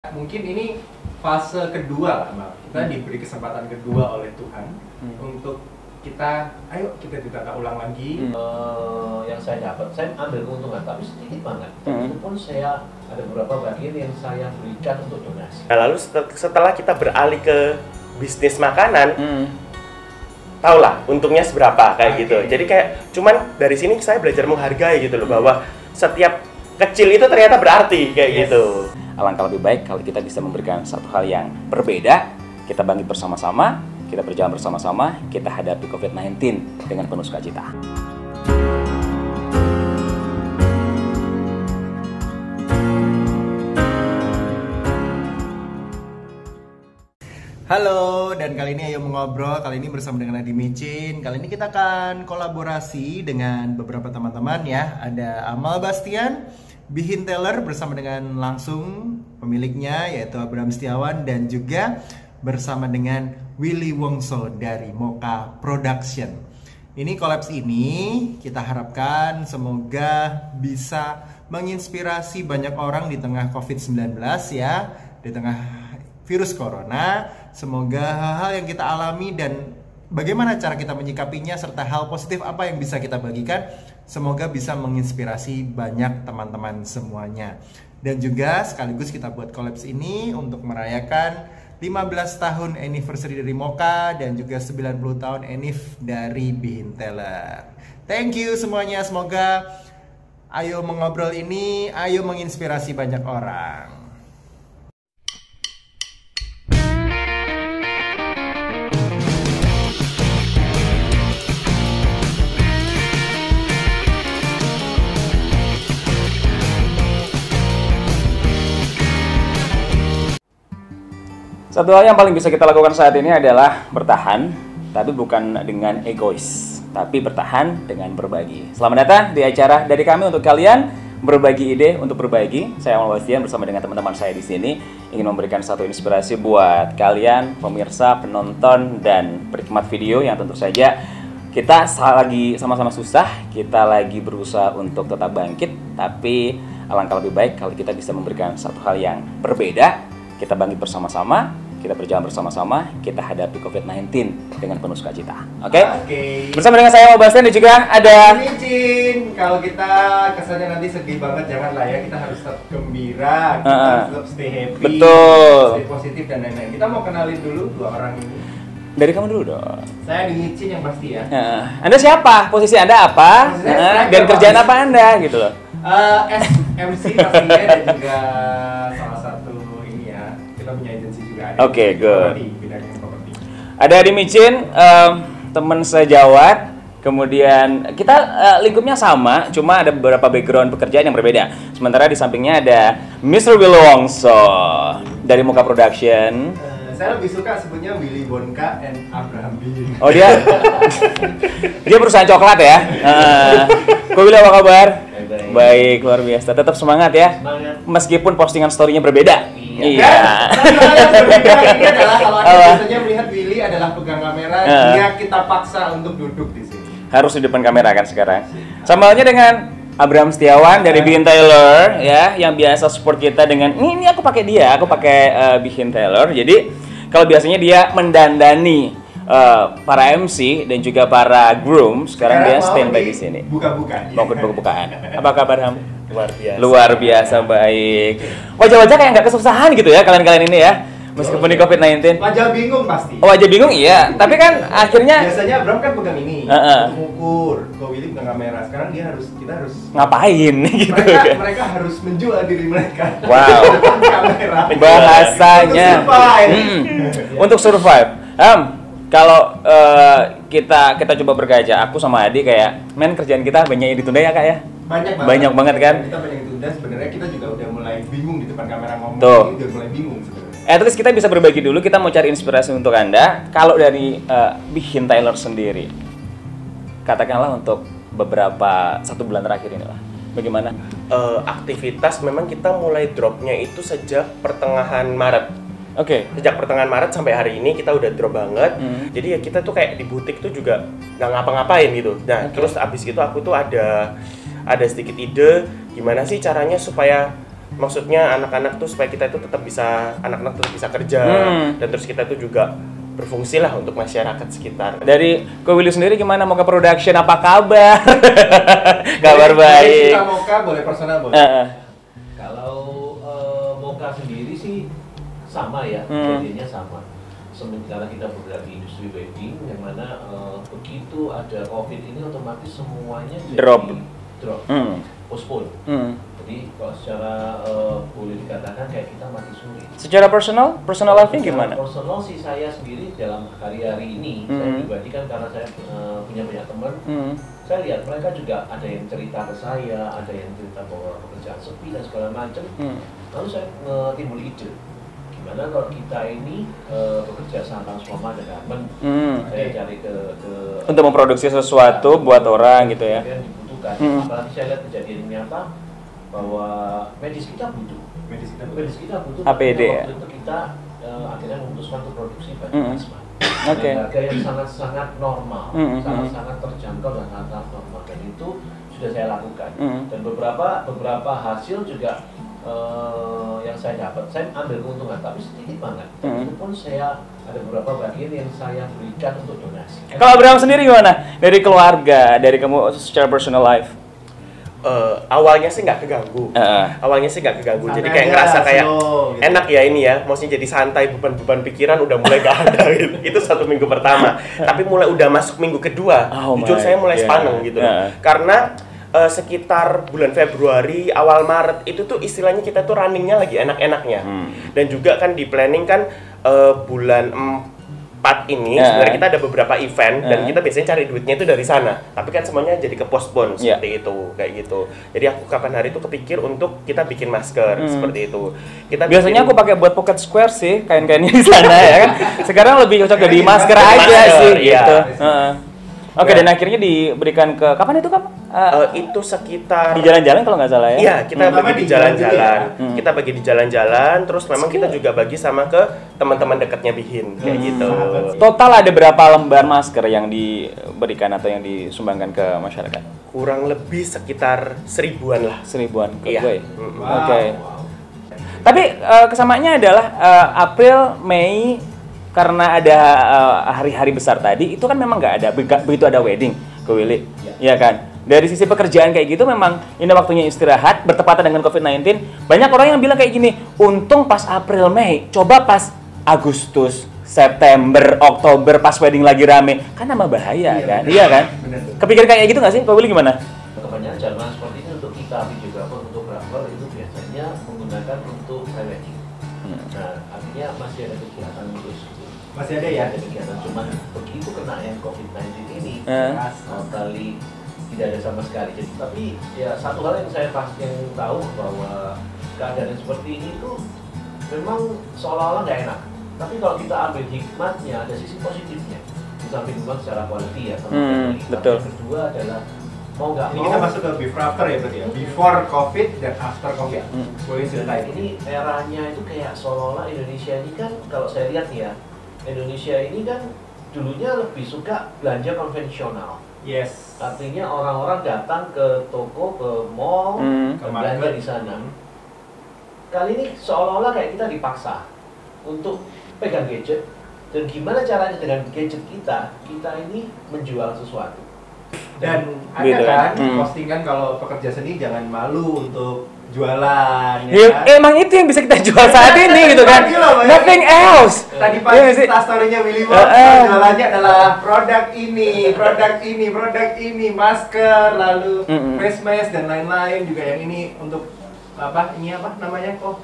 Mungkin ini fase kedua lah, Mbak. Kita diberi kesempatan kedua oleh Tuhan untuk kita, ayo kita ditata ulang lagi. Yang saya dapat, saya ambil keuntungan, tapi sedikit banget. Meskipun saya ada beberapa bagian yang saya berikan untuk donasi. Nah, lalu setelah kita beralih ke bisnis makanan, tahulah untungnya seberapa kayak gitu. Jadi kayak cuman dari sini saya belajar menghargai gitu loh, bahwa setiap kecil itu ternyata berarti kayak gitu. Alangkah lebih baik kalau kita bisa memberikan satu hal yang berbeda, kita bangkit bersama-sama, kita berjalan bersama-sama, kita hadapi COVID-19 dengan penuh sukacita. Halo, dan kali ini Ayo Mengobrol, kali ini bersama dengan Adi Micin. Kali ini kita akan kolaborasi dengan beberapa teman-teman ya. Ada Amal Bastian, Bihin Teller bersama dengan langsung pemiliknya yaitu Abraham Setiawan, dan juga bersama dengan Willy Wongso dari Mocha Production. Ini kolaps ini kita harapkan semoga bisa menginspirasi banyak orang di tengah COVID-19 ya, di tengah virus corona. Semoga hal-hal yang kita alami dan bagaimana cara kita menyikapinya serta hal positif apa yang bisa kita bagikan, semoga bisa menginspirasi banyak teman-teman semuanya. Dan juga sekaligus kita buat kolaps ini untuk merayakan 15 tahun anniversary dari Mocha dan juga 90 tahun anniv dari Bihin Teller. Thank you semuanya, semoga Ayo Mengobrol ini ayo menginspirasi banyak orang. Satu hal yang paling bisa kita lakukan saat ini adalah bertahan, tapi bukan dengan egois, tapi bertahan dengan berbagi. Selamat datang di acara dari kami untuk kalian, berbagi ide untuk berbagi. Saya Amal Bastian bersama dengan teman-teman saya di sini ingin memberikan satu inspirasi buat kalian, pemirsa, penonton, dan penikmat video yang tentu saja kita lagi sama-sama susah, kita lagi berusaha untuk tetap bangkit, tapi alangkah lebih baik kalau kita bisa memberikan satu hal yang berbeda. Kita bangkit bersama-sama, kita berjalan bersama-sama, kita hadapi COVID-19 dengan penuh sukacita. Oke? Bersama dengan saya Amal Bastian dan juga ada Micin. Kalau kita kesannya nanti sedih banget, janganlah ya. Kita harus tetap gembira, kita harus tetap stay happy, betul, stay positif dan lain-lain. Kita mau kenalin dulu dua orang ini. dari kamu dulu dong. Saya di Micin yang pasti ya. Anda siapa? Posisi Anda apa? Dan kerjaan apa Anda gitu loh? MC pastinya dan juga salah satu ini ya, kita punya agensi juga. Oke, good. Bidang properti. Ada di Micin, teman sejawat. Kemudian kita lingkupnya sama, cuma ada beberapa background pekerjaan yang berbeda. Sementara di sampingnya ada Mr. Willy Wongso dari Mocha Production. Saya lebih suka sebutnya Willy Wonka and Abraham Bihin. Oh dia perusahaan coklat ya. Kok Willy, apa kabar? Baik, luar biasa. Tetap semangat ya. Semangat. Meskipun postingan story-nya berbeda. Iya. Yang berbeda ini adalah kalau Anda biasanya melihat Willy adalah pegang kamera, dia kita paksa untuk duduk di sini. Harus di depan kamera kan sekarang. Sambalnya dengan Abraham Setiawan dari Bihin Teller ya, yang biasa support kita dengan ini aku pakai dia, aku pakai Bihin Teller. Jadi kalau biasanya dia mendandani para MC dan juga para groom, sekarang dia standby di sini. Buka-bukaan. Buka-bukaan. Apa kabar Ham? Luar biasa. Luar biasa baik. Wajah-wajah kayak nggak kesusahan gitu ya kalian-kalian ini ya. Meskipun di COVID-19. Wajah bingung pasti. Oh, wajah bingung iya, tapi kan akhirnya Biasanya Abraham kan pegang ini, untuk mengukur. Kalau Willy pegang kamera, sekarang kita harus ngapain gitu kan. mereka harus menjual diri mereka. Wow. Kamera. Bahasanya untuk survive. Kalau kita coba berkaca, aku sama Adi kayak, kerjaan kita banyak yang ditunda ya kak ya? Banyak banget kan? Kita banyak yang ditunda, sebenarnya kita juga udah mulai bingung di depan kamera ngomong. Tuh. Ini udah mulai bingung sebenarnya. At least kita bisa berbagi dulu, kita mau cari inspirasi untuk Anda. Kalau dari Bihin Teller sendiri, katakanlah untuk beberapa 1 bulan terakhir ini lah, bagaimana? Aktivitas memang kita mulai dropnya itu sejak pertengahan Maret. Oke. Sejak pertengahan Maret sampai hari ini kita udah drop banget. Jadi ya kita tuh kayak di butik tuh juga nggak ngapa-ngapain gitu. Nah, terus abis itu aku tuh ada sedikit ide gimana sih caranya supaya maksudnya anak-anak tuh supaya kita itu tetap bisa, anak-anak tetap bisa kerja, dan terus kita tuh juga berfungsi lah untuk masyarakat sekitar. Dari Ko Willy sendiri gimana? Mocha Production apa kabar? Kabar baik. Kita Mocha boleh personal boleh. Kalau Mocha sendiri sih sama ya, jadinya sama. Sementara kita bergerak di industri wedding, yang mana begitu ada COVID ini otomatis semuanya jadi Drop. postpone. Jadi kalau secara boleh dikatakan kayak kita mati suri. Secara personal life-nya gimana? Personal sih saya sendiri dalam hari-hari ini, saya pribadi kan karena saya punya banyak teman, saya lihat mereka juga ada yang cerita ke saya, ada yang cerita bahwa pekerjaan sepi dan segala macam. Lalu saya timbul ide, gimana kalau kita ini bekerja sama transforma dan garment, saya cari ke untuk memproduksi sesuatu buat orang gitu ya. yang dibutuhkan. Apalagi saya lihat kejadian nyata bahwa medis kita butuh APD ya. waktu itu kita akhirnya memutuskan untuk produksi baju plasma Oke. dengan harga yang sangat normal, sangat terjangkau dan sangat normal, dan itu sudah saya lakukan. Dan beberapa hasil juga yang saya dapat, saya ambil keuntungan tapi sedikit banget. Dan itu pun saya ada beberapa bagian yang saya berikan untuk donasi. Kalau Abraham sendiri gimana? Dari keluarga, dari kamu secara personal life? Awalnya sih nggak keganggu. Jadi kayak aja, ngerasa kayak slow, gitu. enak ya ini ya, maksudnya jadi santai, beban pikiran udah mulai gak ada gitu. Itu 1 minggu pertama. Tapi mulai udah masuk minggu kedua, jujur saya mulai sepaneng gitu. Karena sekitar bulan Februari, awal Maret itu tuh istilahnya kita tuh runningnya lagi enak-enaknya. Dan juga kan di planning kan bulan 4 ini sebenarnya kita ada beberapa event dan kita biasanya cari duitnya itu dari sana, tapi kan semuanya jadi ke postpone seperti itu, kayak gitu. Jadi aku kapan hari itu kepikir untuk kita bikin masker seperti itu. Kita biasanya aku pakai buat pocket square sih, kain-kainnya di sana ya kan. Sekarang lebih cocok jadi masker aja sih gitu. Oke, dan akhirnya diberikan ke kapan itu kamu? Itu sekitar Di jalan-jalan kalau nggak salah ya? Iya, kita bagi di jalan-jalan. ya. Kita bagi di jalan-jalan, terus memang kita juga bagi sama ke teman-teman dekatnya Bihin, kayak gitu. Total ada berapa lembar masker yang diberikan atau yang disumbangkan ke masyarakat? Kurang lebih sekitar 1000-an lah. 1000-an ke Iya. gue. Wow. Oke. Tapi kesamaannya adalah April, Mei, karena ada hari-hari besar tadi, itu kan memang nggak ada begitu ada wedding ke Willy, ya kan? Dari sisi pekerjaan kayak gitu memang ini waktunya istirahat, bertepatan dengan COVID-19. Banyak orang yang bilang kayak gini, untung pas April, Mei, coba pas Agustus, September, Oktober, pas wedding lagi rame, kan nama bahaya kan? Iya kan? Kepikiran kayak gitu nggak sih? Kau Willy gimana? Kebanyakan zaman seperti ini untuk kita, videographer, fotografer itu biasanya menggunakan untuk pre-wedding. Nah, artinya masih ada kegiatan untuk Masih ada ya? Ada kegiatan, cuman begitu kena yang COVID-19 ini, totally tidak ada sama sekali. Jadi, tapi ya satu hal yang saya pasti tahu bahwa keadaan yang seperti ini tuh memang seolah-olah nggak enak. Tapi kalau kita ambil hikmatnya, ada sisi positifnya. Di samping memang secara quality ya, betul. Yang kedua adalah mau nggak Ini mau. kita masuk ke before after ya berarti ya? Before COVID dan after COVID. Boleh ceritain Ini eranya itu kayak seolah-olah Indonesia ini kan, kalau saya lihat nih ya, Indonesia ini kan dulunya lebih suka belanja konvensional. Yes. Artinya orang-orang datang ke toko, ke mall, ke belanja market di sana. Kali ini seolah-olah kayak kita dipaksa untuk pegang gadget, dan gimana caranya dengan gadget kita ini menjual sesuatu. Dan ada Gitu kan kan? postingan kalau pekerja seni jangan malu untuk jualan ya Ya, kan? emang itu yang bisa kita jual saat ini gitu kan? Tadi loh, Mbak. Nothing else. Tadi Iya pagi nggak sih? instastory-nya Willy Wong jualannya adalah produk ini, masker, lalu face mask dan lain-lain juga yang ini untuk apa? Ini apa namanya kok?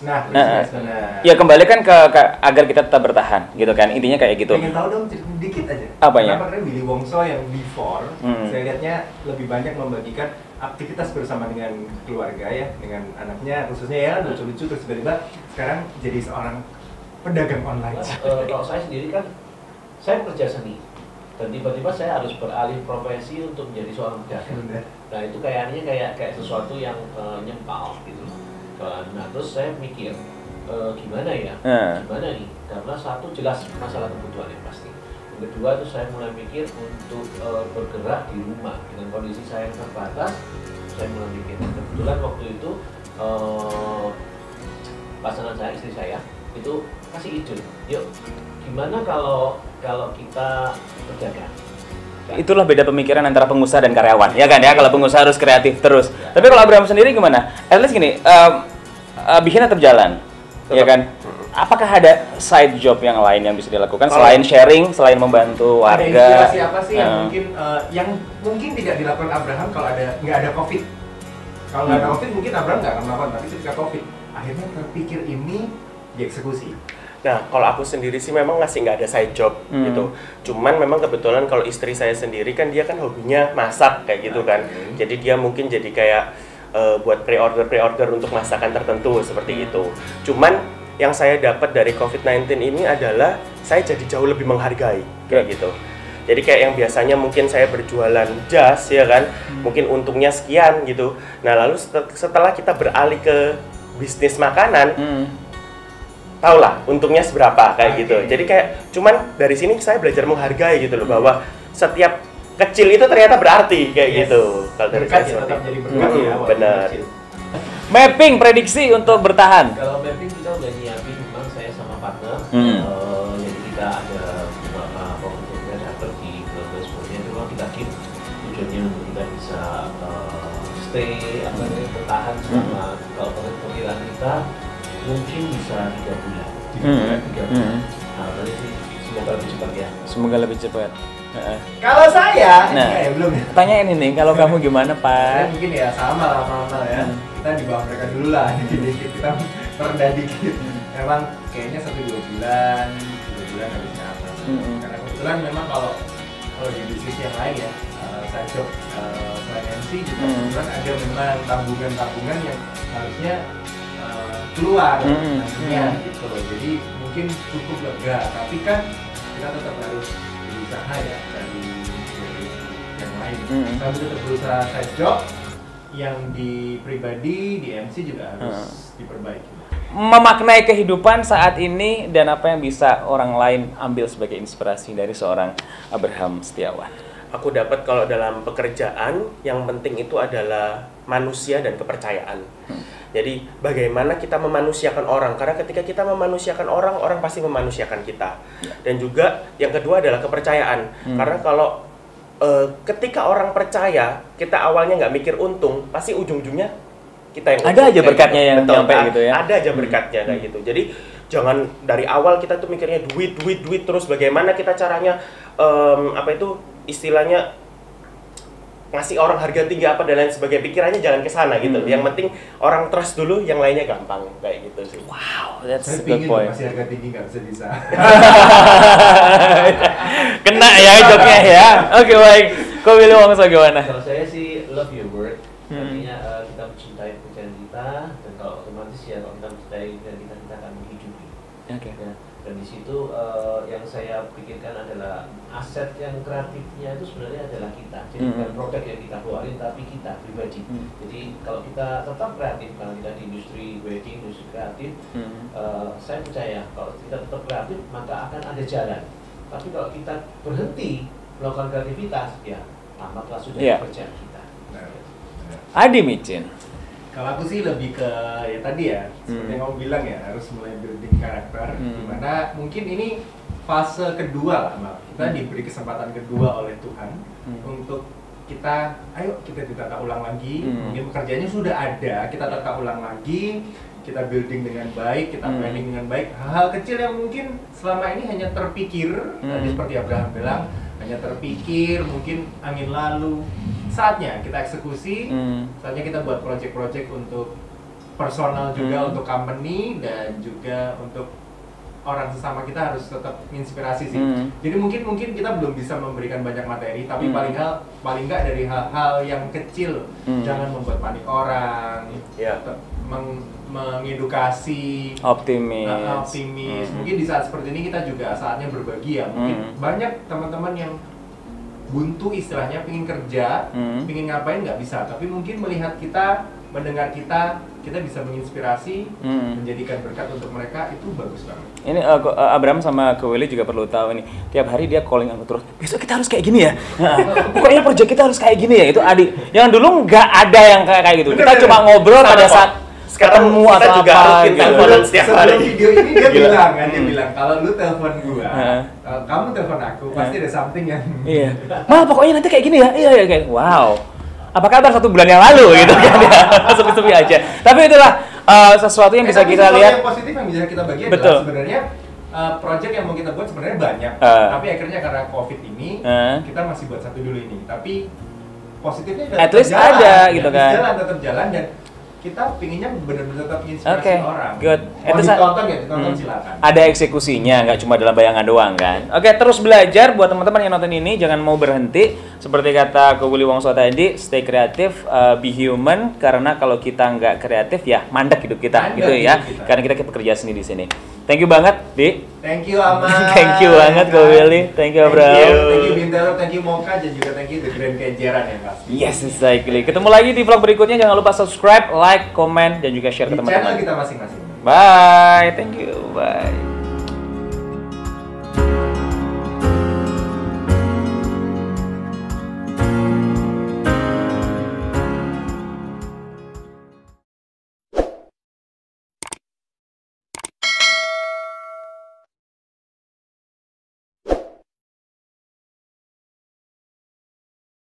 Nah, face mask benar. Ya kembali kan ke agar kita tetap bertahan gitu kan. Intinya kayak gitu. Pengen tahu dong dikit aja. Apanya? Kenapa karena Willy Wongso yang before saya lihatnya lebih banyak membagikan aktivitas bersama dengan keluarga ya, dengan anaknya khususnya ya, lucu-lucu, terus tiba-tiba sekarang jadi seorang pedagang online. Kalau saya sendiri kan, saya kerja seni, dan tiba-tiba saya harus beralih profesi untuk menjadi seorang pedagang. Nah itu kayaknya kayak sesuatu yang nyempal gitu. Nah terus saya mikir gimana ya, gimana nih? Karena satu jelas masalah kebutuhan yang pasti. Yang kedua itu saya mulai mikir untuk bergerak di rumah dengan kondisi saya yang terbatas. Saya mulai mikir. Kebetulan waktu itu pasangan saya, istri saya itu kasih ide, yuk gimana kalau kita berdagang. Itulah beda pemikiran antara pengusaha dan karyawan, ya kan ya? Kalau pengusaha harus kreatif terus. Tapi kalau Abraham sendiri gimana? At least gini, bikinnya tetap jalan, ya kan? Apakah ada side job yang lain yang bisa dilakukan selain sharing, selain membantu warga? Ada inspirasi apa sih yang mungkin tidak dilakukan Abraham kalau nggak ada COVID? Kalau nggak ada COVID mungkin Abraham nggak akan melakukan, tapi ketika COVID akhirnya terpikir ini dieksekusi. Nah, kalau aku sendiri sih memang masih nggak ada side job gitu. Cuman memang kebetulan kalau istri saya sendiri kan dia kan hobinya masak kayak gitu kan. Jadi dia mungkin jadi kayak buat pre-order untuk masakan tertentu seperti itu. Cuman yang saya dapat dari COVID-19 ini adalah saya jadi jauh lebih menghargai kayak gitu. Jadi kayak yang biasanya mungkin saya berjualan jas ya kan, mungkin untungnya sekian gitu. Nah, lalu setelah kita beralih ke bisnis makanan, tau lah untungnya seberapa kayak gitu. Jadi kayak cuman dari sini saya belajar menghargai gitu loh, bahwa setiap kecil itu ternyata berarti kayak gitu. Kalau dari saya seperti tetap jadi berkat ya. benar. Mapping prediksi untuk bertahan. Kalau mapping kita udah nyiapin, memang saya sama partner, jadi kita ada beberapa profit yang dapat di global sebelumnya, itu memang kita keep tujuannya untuk kita bisa stay bertahan selama, kalau perkiraan kita mungkin bisa 3 bulan. 3 bulan. Nah, nanti sih semoga lebih cepat ya. Semoga lebih cepat. Kalau saya, belum ya. Tanyain ini, kalau kamu gimana Saya Pak? mungkin ya sama lah normal ya. Kita di bawah mereka dulu lah, dikit-dikit kita merendah dikit. Memang kayaknya 1-2 bulan, 3 bulan habisnya apa? Karena kebetulan memang kalau di bisnis yang lain ya, side job selain MC juga kebetulan ada memang tabungan yang harusnya keluar nantinya gitu loh. Jadi mungkin cukup lega, tapi kan kita tetap harus berusaha ya dari yang lain. Kami tetap berusaha side job, yang di pribadi, di MC juga harus diperbaiki. Memaknai kehidupan saat ini dan apa yang bisa orang lain ambil sebagai inspirasi dari seorang Abraham Setiawan. Aku dapat kalau dalam pekerjaan yang penting itu adalah manusia dan kepercayaan. Jadi bagaimana kita memanusiakan orang, karena ketika kita memanusiakan orang, orang pasti memanusiakan kita. Dan juga yang kedua adalah kepercayaan, karena kalau ketika orang percaya, kita awalnya nggak mikir untung, pasti ujung-ujungnya kita yang ada aja berkatnya gitu. yang Betul, nyampe gitu ya. Ada aja berkatnya kayak gitu. Jadi jangan dari awal kita tuh mikirnya duit terus, bagaimana kita caranya istilahnya ngasih orang harga tinggi apa dan lain sebagainya, pikirannya jangan ke sana gitu. Yang penting orang trust dulu, yang lainnya gampang kayak gitu sih. Wow, that's Saya a good pingin point. masih harga tinggi nggak bisa. Kena ya joknya ya. Oke baik. Kau Willy Wongso gimana? Kalau saya sih love your work, artinya kita mencintai pekerjaan kita, dan kalau otomatis ya kalau kita mencintai pekerjaan kita akan menghidupi. Oke. Ya, dan di situ yang saya pikirkan adalah aset yang kreatifnya itu sebenarnya adalah kita. Jadi bukan produk yang kita keluarin, tapi kita pribadi. Jadi kalau kita tetap kreatif, kalau kita di industri wedding, industri kreatif, saya percaya kalau kita tetap kreatif maka akan ada jalan. Tapi kalau kita berhenti melakukan kreativitas, ya tamatlah sudah pekerjaan kita. Adi Micin. Kalau aku sih lebih ke ya tadi ya, seperti yang kamu bilang ya, harus mulai building karakter. Dimana mungkin ini fase kedua lah, Mal. Kita diberi kesempatan kedua oleh Tuhan untuk kita, ayo kita ditata ulang lagi. Mungkin pekerjaannya sudah ada, kita tata ulang lagi, kita building dengan baik, kita planning dengan baik. Hal-hal kecil yang mungkin selama ini hanya terpikir, tadi seperti Abraham bilang, hanya terpikir, mungkin angin lalu. Saatnya kita eksekusi, saatnya kita buat project-project untuk personal juga, untuk company, dan juga untuk orang sesama kita harus tetap inspirasi sih. Jadi mungkin kita belum bisa memberikan banyak materi, tapi paling nggak dari hal-hal yang kecil, jangan membuat panik orang, mengedukasi, optimis. Mungkin di saat seperti ini kita juga saatnya berbagi ya. Mungkin banyak teman-teman yang buntu istilahnya, pingin kerja, pingin ngapain nggak bisa, tapi mungkin melihat kita, mendengar kita bisa menginspirasi, menjadikan berkat untuk mereka, itu bagus banget. Ini Abraham sama Ko Willy juga perlu tahu ini, tiap hari dia calling aku terus, besok kita harus kayak gini ya, pokoknya project kita harus kayak gini ya. Itu Adi, yang dulu nggak ada yang kayak gitu. Kita cuma ngobrol pada saat Sekarang ketemu kita atau juga apa rutin gitu. teleponan setiap Sebelum hari. video ini dia Gila. bilang kan, dia bilang kalau lu telepon gua, Heeh. kamu telepon aku, pasti ada something yang Iya. Mal pokoknya nanti kayak gini ya. Iya iya kayak wow. Apa kabar 1 bulan yang lalu gitu kan ya. Sepi-sepi aja. Tapi itulah sesuatu yang bisa tapi kita sesuatu lihat. yang positif yang bisa kita bagi Betul. adalah sebenarnya project yang mau kita buat sebenarnya banyak, tapi akhirnya karena COVID ini kita masih buat satu dulu ini. Tapi positifnya At least ada gitu kan. Tetap jalan dan kita pinginnya benar-benar tetap inspirasi Oke, orang. good. Mau Itu ditonton ya, ditonton silakan. Ada eksekusinya, nggak cuma dalam bayangan doang kan. Oke, terus belajar buat teman-teman yang nonton ini, jangan mau berhenti. Seperti kata Ko Willy Wongso tadi, stay kreatif, be human. Karena kalau kita nggak kreatif ya mandek hidup kita, Mandek gitu ya. hidup kita. Karena kita bekerja seni di sini. Thank you banget, Di. Thank you Amal. Thank you banget Ko Willy. Thank you Abraham. Thank you Bintaro, thank you Moka, dan juga thank you The Grand Kenjeran yang pasti. Yes, exactly. Ketemu lagi di vlog berikutnya. Jangan lupa subscribe, like, komen, dan juga share Di ke channel teman-teman. kita masing-masing. Bye. Thank you. Bye.